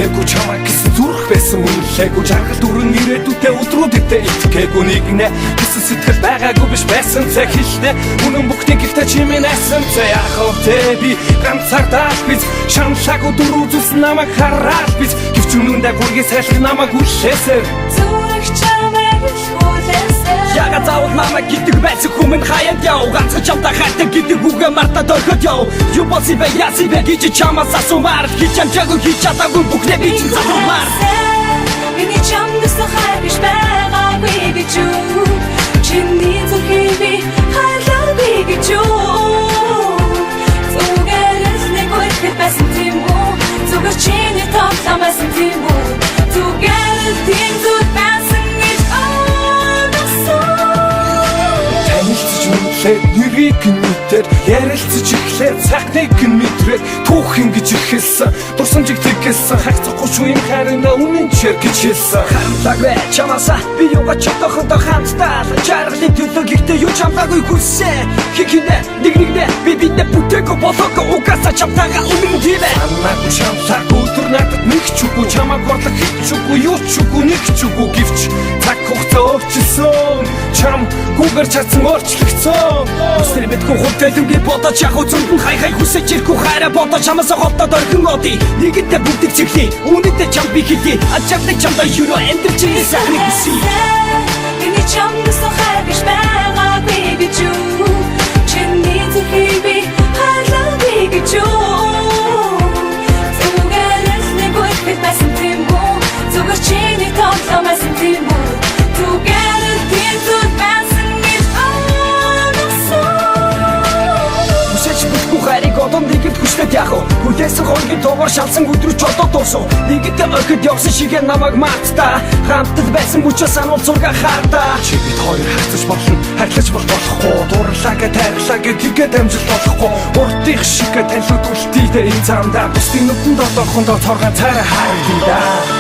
хүлээгүй чамайг гэсэн зүрх байсан үнэлээгүй жаргал дөрөн ирээдүйтэй өдрүүдэдээ итгээггүй нэгнэ гэсэн сэтгэл байгаагүй биш байсан цэг хэлнэ үнэн бүхний гихтэ чимээ найсан цэ яхав тэ би ганцаардаа биз шамшаагүй дөрөв зүс намайг хараад биз гэвч үнэндээ гүргээ сайлах намайг үлшээсэр зүрх чамайг хүлээсэн яга заавал намайг гэдэг байсан хүмүн хаяад яв ганцхан чамтай хайртай гэдэг үгээ мартаад орхиод яв юу болсон бэ яасан бэ гэж чамаас асуумаар хийж амжаагүй хийж чадаагүй бүхнээ би чинь залуумаар миний чамдас хайр биш байгаагүй гэж юу чиний зүрхийг би хайрлаагүй гэж юу зүгээрээс нэг үйл байсан тийм үү зүгээр чиний тоглоомсан тийм үү зүгээрээс тийм зүг байсан гэж нэрийг мэдэр ярилцж ихлээр цагныг мэдрээд түүхэн гэж ихэлсэн дурсамжиг тэгсэн хагцахгүй шүү юм харина үнэн чир гэж хэлсэн харамтлагэ чамааса би юугаа чотохондоо хамтдаа жаргалын төлөө гэхдээ юу чамтаагүй хүссэн хикинэ нэгнэ би бидэ бүтэко болоко угаасаа чамтаага үнэн дивэ амаагүй шамсаг өдөр надад нэг ч үгүй чамаг борлох heç үгүй юу ч үгүй нэг ч үгүй гэвч цаг хугацаа өөрчилсөн чам гүгэр чадсан өөрчлөгцсөн Үстэр мэдгүй хөлтөлөнгийн бодож яг үзүнд нь хай хүсэж ирэх хайраа бодож чамаас хотод орхин одий нэгэнтээ бүгдийг чиглэе үнэндээ чам би хэлье ачаавдаг чамдаа юро эндэрч ийсэн хэрэгси миний чамдас хайр биш байгаагүй гэж юу чиний зүрхийг би хайрлаагүй гэж юу зүгээрээс нэг үйл байсан тийм үү зүгээр чиний тоглоомсан тийм үү зүгээрээс тийм зүг байсан гэж хайрыг одон нэгэд хүчтэд яах вэ? Хүлээсэн хонгийн тоогоор шалсан өдрөч одоо дуусав. Нэгэнтээ орхид явсан шигээ намайг мартаа. Хамтд байсан мөчөөс ануул зурга хартаа. Чи бид хоёр харцаж болно, харьлаж болохгүй. Дурлаагээ тайрлаагээ тэгээд амжилт болохгүй. Урдих шигээ танилуд үлдээ энэ замдаа. Бусдын нүдэнд одоохондоо цоргон царай хайр да.